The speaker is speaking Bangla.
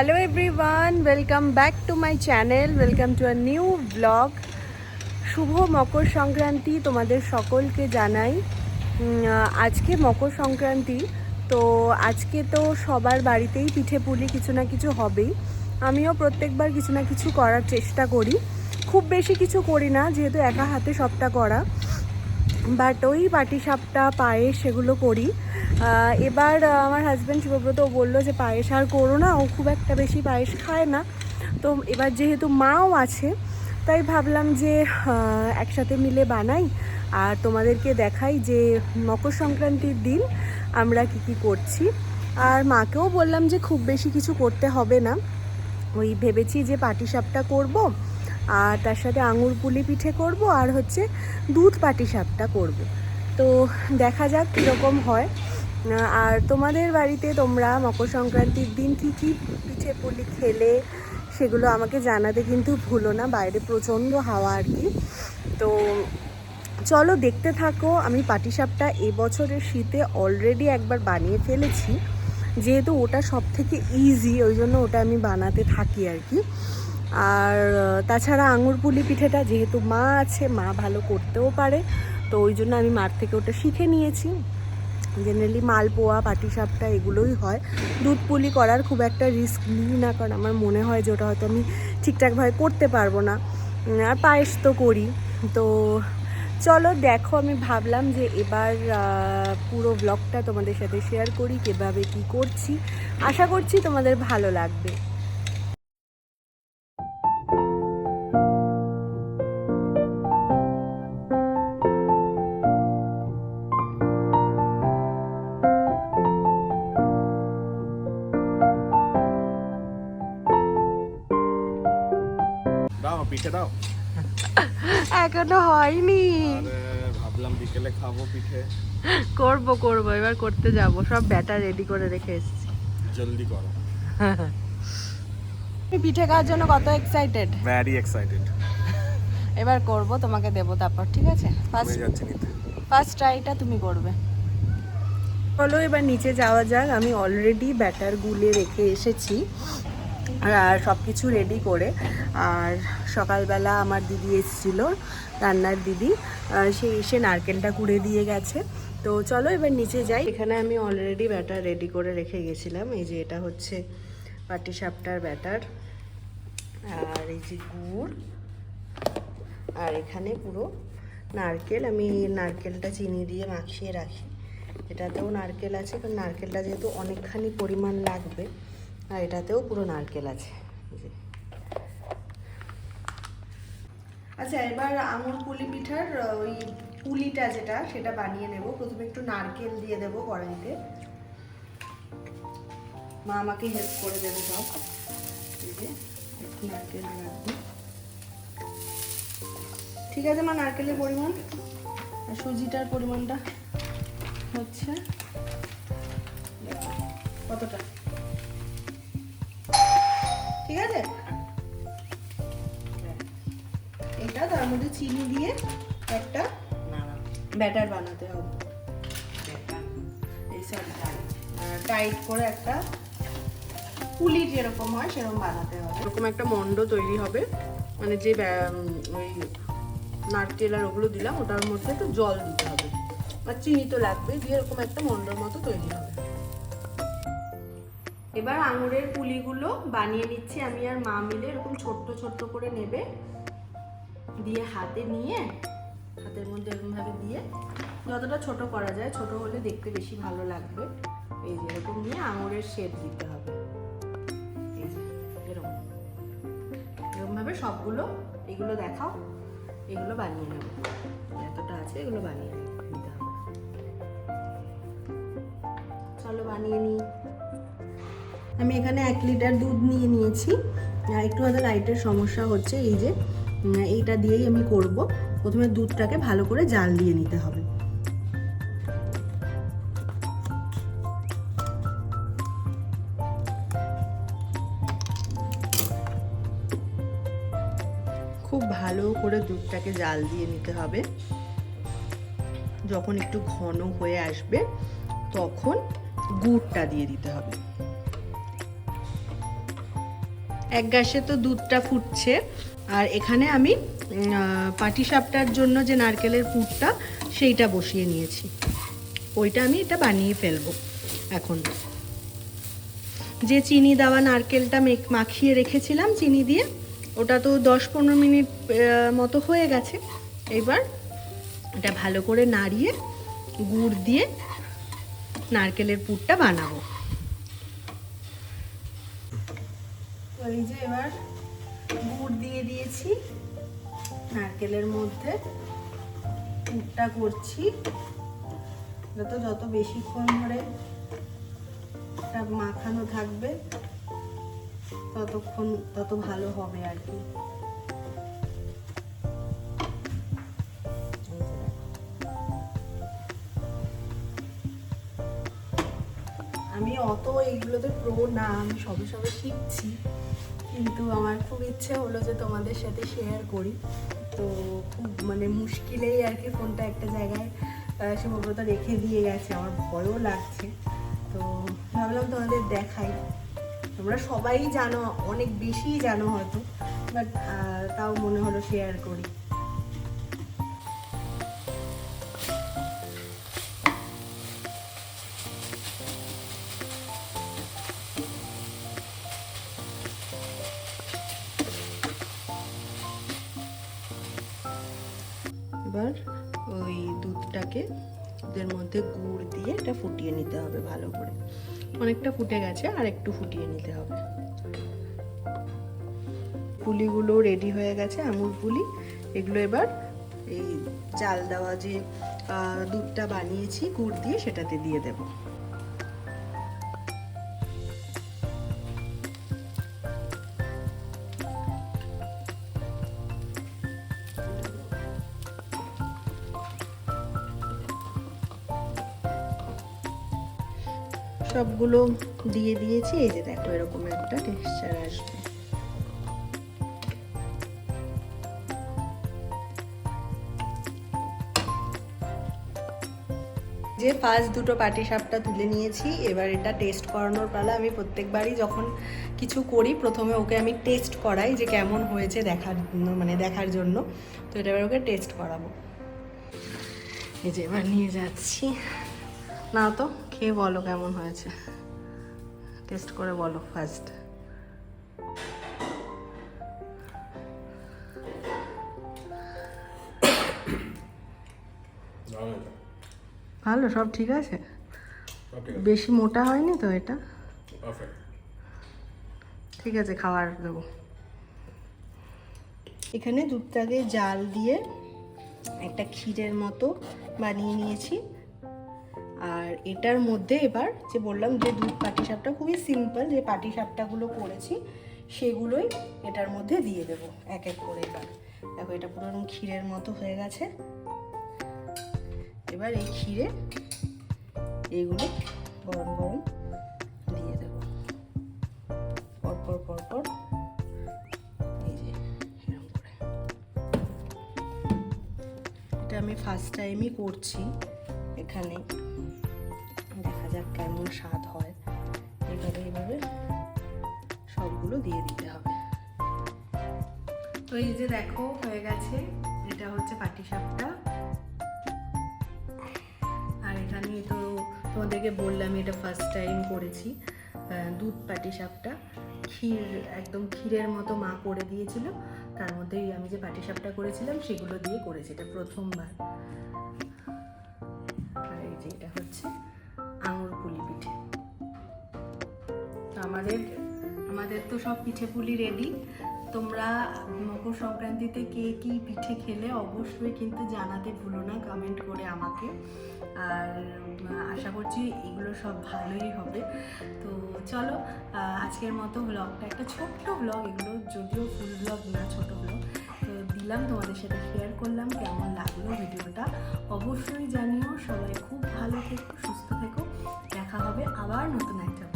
Hello everyone, welcome back to my channel, welcome to a new blog. শুভ মকর সংক্রান্তি তোমাদের সকলকে জানাই। আজকে মকর সংক্রান্তি, তো আজকে তো সবার বাড়িতেই পিঠে পুলি কিছু না কিছু হবেই। আমিও প্রত্যেকবার কিছু না কিছু করার চেষ্টা করি, খুব বেশি কিছু করি না যেহেতু একা হাতে সবটা করা, বাট ওই পাটিসাপটা পায়েস সেগুলো করি। এবার আমার হাজব্যান্ড শিবব্রত বললো যে পায়েস আর করো না, ও খুব একটা বেশি পায়েস খায় না। তো এবার যেহেতু মাও আছে, তাই ভাবলাম যে একসাথে মিলে বানাই আর তোমাদেরকে দেখাই যে মকর সংক্রান্তির দিন আমরা কি করছি। আর মাকেও বললাম যে খুব বেশি কিছু করতে হবে না, ওই ভেবেছি যে পাটিসাপটা করব, আর তার সাথে আঙুর পুলি পিঠে করব, আর হচ্ছে দুধ পাটিসাপটা করব। তো দেখা যাক কীরকম হয়। আর তোমাদের বাড়িতে তোমরা মকর সংক্রান্তির দিন কী কী পিঠে পুলি খেলে সেগুলো আমাকে জানাতে কিন্তু ভুলো না। বাইরে প্রচণ্ড হাওয়া আর কি। তো চলো দেখতে থাকো। আমি পাটিসাপটা এবছরের শীতে অলরেডি একবার বানিয়ে ফেলেছি, যেহেতু ওটা সব থেকে ইজি, ওই জন্য ওটা আমি বানাতে থাকি আর কি। আর তাছাড়া আঙুর পুলি পিঠেটা যেহেতু মা আছে, মা ভালো করতেও পারে, তো ওই জন্য আমি মার থেকে ওটা শিখে নিয়েছি। জেনারেলি মালপোয়া পাটিসাপটা এগুলোই হয়। দুধ পুলি করার খুব একটা রিস্ক নিই না, কারণ আমার মনে হয় যে ওটা হয়তো আমি ঠিকঠাকভাবে করতে পারবো না। আর পায়েস তো করি। তো চলো দেখো, আমি ভাবলাম যে এবার পুরো ব্লগটা তোমাদের সাথে শেয়ার করি, কীভাবে কী করছি। আশা করছি তোমাদের ভালো লাগবে। দাও পিঠে দাও। এখনো হয়নি। আরে ভাবলাম বিকেলে খাবো পিঠে। করবো এবার করতে যাব, সব ব্যাটার রেডি করে রেখে এসেছি। জলদি করো। পিঠে খাওয়ার জন্য কত এক্সাইটেড। Very excited. এবার করব, তোমাকে দেবো তারপর, ঠিক আছে? হয়ে যাচ্ছে নিতে। ফার্স্ট ট্রাইটা তুমি করবে। চলো এবার নিচে যাওয়া যাক। আমি অলরেডি ব্যাটার গুলে রেখে এসেছি আর সব কিছু রেডি করে। আর সকালবেলা আমার দিদি এসেছিলো, রান্নার দিদি, সে এসে নারকেলটা কুড়ে দিয়ে গেছে। তো চলো এবার নিচে যাই। এখানে আমি অলরেডি ব্যাটার রেডি করে রেখে গেছিলাম। এই যে এটা হচ্ছে পাটিসাপটার ব্যাটার, আর এই যে গুড়, আর এখানে পুরো নারকেল। আমি নারকেলটা চিনি দিয়ে মাখিয়ে রাখি, এটাতেও নারকেল আছে, কারণ নারকেলটা যেহেতু অনেকখানি পরিমাণ লাগবে, আর এটাতেও পুরো নারকেল আছে। আচ্ছা, এবার আঙুর পুলি পিঠার ওই পুলিটা যেটা, সেটা বানিয়ে নেব। প্রথমে একটু নারকেল দিয়ে দেবো কড়াইতে, মা আমাকে হেল্প করে দেবে সব। এই যে একটু নারকেল রাখবো, ঠিক আছে মা? নারকেলের পরিমাণ আর সুজিটার পরিমাণটা হচ্ছে কতটা, ঠিক আছে? এটা তার মধ্যে চিনি দিয়ে একটা ব্যাটার বানাতে হবে। এই সরি, টাইট করে একটা পুলি যেরকম হয় সেরকম বানাতে হবে। এরকম একটা মন্ড তৈরি হবে, মানে যে ওই নারকেল আর ওগুলো দিলাম ওটার মধ্যে একটু জল দিতে হবে, আর চিনি তো লাগবে, দিয়ে এরকম একটা মন্ডর মতো তৈরি হবে। এবার আঙুরের পুলিগুলো বানিয়ে নিচ্ছি আমি আর মা মিলে। এরকম ছোট্ট ছোট্ট করে নেবে, দিয়ে হাতে নিয়ে, হাতের মধ্যে এরকমভাবে দিয়ে, যতটা ছোট করা যায়, ছোট হলে দেখতে বেশি ভালো লাগবে। এই যে এরকম নিয়ে আঙুরের শেপ দিতে হবে। এই যে এরকমভাবে সবগুলো, এগুলো দেখাও, এগুলো বানিয়ে নেব। এতটা আছে, এগুলো বানিয়ে নিতে হবে। চলো বানিয়ে নিই। আমি এখানে 1 লিটার দুধ নিয়ে নিয়েছি। একটু হয়তো লাইটের সমস্যা হচ্ছে, এই যে এইটা দিয়েই আমি করব। প্রথমে দুধটাকে ভালো করে জাল দিয়ে নিতে হবে। খুব ভালো করে দুধটাকে জাল দিয়ে নিতে হবে। যখন একটু ঘন হয়ে আসবে তখন গুড়টা দিয়ে দিতে হবে। এক গ্যাসে তো দুধটা ফুটছে, আর এখানে আমি পাটিসাপটার জন্য যে নারকেলের পুরটা সেইটা বসিয়ে নিয়েছি। ওইটা আমি এটা বানিয়ে ফেলবো এখন। যে চিনি দেওয়া নারকেলটা মাখিয়ে রেখেছিলাম চিনি দিয়ে, ওটা তো 10-15 মিনিট মতো হয়ে গেছে। এবার এটা ভালো করে নাড়িয়ে গুড় দিয়ে নারকেলের পুরটা বানাবো। এই যে এবার গুড় দিয়ে দিয়েছি নারকেলের মধ্যে, পুরটা করছি। যত বেশিক্ষণ ধরে এটা মাখানো থাকবে তত ভালো হবে আর কি। আমি অত এইগুলোতে প্রো না, আমি সবে শিখছি, কিন্তু আমার খুব ইচ্ছে হলো যে তোমাদের সাথে শেয়ার করি। তো খুব মানে মুশকিলেই আর কি ফোনটা একটা জায়গায় সম্ভবত রেখে দিয়ে গেছে, আমার ভয়ও লাগছে। তো ভাবলাম তোমাদের দেখাই। তোমরা সবাই জানো, অনেক বেশি জানো হয়তো, বাট তাও মনে হলো শেয়ার করি। এবার ওই দুধটাকে এর মধ্যে গুড় দিয়ে এটা ফুটিয়ে নিতে হবে ভালো করে। অনেকটা ফুটে গেছে, আর একটু ফুটিয়ে নিতে হবে। পুলিগুলো রেডি হয়ে গেছে, আমুল পুলি। এগুলো এবার এই চাল দেওয়া যে দুধটা বানিয়েছি গুড় দিয়ে সেটাতে দিয়ে দেব। সবগুলো দিয়ে দিয়েছি। এই যে দেখো এরকম একটা টেক্সচার আসবে। যে ফার্স্ট দুটো পাটিসাপটা তুলে নিয়েছি, এবার এটা টেস্ট করানোর পালা। আমি প্রত্যেকবারই যখন কিছু করি প্রথমে ওকে আমি টেস্ট করাই যে কেমন হয়েছে দেখার জন্য। তো এটা এবার ওকে টেস্ট করাবো। এই যে এবার নিয়ে যাচ্ছি। না তো খেয়ে বলো কেমন হয়েছে, টেস্ট করে বলো ফার্স্ট। ভালো, সব ঠিক আছে, বেশি মোটা হয়নি তো এটা? ঠিক আছে, খাবার দেবো। এখানে দুধটাকে জাল দিয়ে একটা ক্ষীরের মতো বানিয়ে নিয়েছি। আর এটার মধ্যে এবার যে বললাম যে দুধ পাটিসাপটা খুবই সিম্পল, যে পাটিসাপটাগুলো করেছি সেগুলোই এটার মধ্যে দিয়ে দেবো এক এক করে। এবার দেখো এটা পুরো ক্ষীরের মতো হয়ে গেছে। এবার এই ক্ষীরে এইগুলো গরম গরম দিয়ে দেব পরপর। এই যে এরকম করে। এটা আমি ফার্স্ট টাইমই করছি এখানে, দেখা যাক কেমন স্বাদ হয়। এইভাবে সবগুলো দিয়ে দিতে হবে। তো এই যে দেখো হয়ে গেছে, এটা হচ্ছে পাটিসাপটা। আর এখানে তো তোমাদেরকে বললাম এটা ফার্স্ট টাইম করেছি দুধ পাটিসাপটা। একদম ক্ষীরের মতো মা করে দিয়েছিল, তার মধ্যেই আমি যে পাটিসাপটা করেছিলাম সেগুলো দিয়ে করেছি, এটা প্রথমবার। আর এই যে এটা হচ্ছে আঙুর পুলি পিঠে। তো আমাদের তো সব পিঠে পুলি রেডি। তোমরা মকর সংক্রান্তিতে কে কী পিঠে খেলে অবশ্যই কিন্তু জানাতে ভুলো না কমেন্ট করে আমাকে। আর আশা করছি এগুলো সব ভালোই হবে। তো চলো আজকের মতো ব্লগটা, একটা ছোট্ট ব্লগ, এগুলো যদিও ফুল ব্লগ না, ছোট ব্লগ, তো দিলাম, তোমাদের সাথে শেয়ার করলাম। কেমন লাগলো ভিডিওটা অবশ্যই জানিও। সবাই খুব ভালো থেকো, সুস্থ থেকো। দেখা হবে আবার নতুন একটা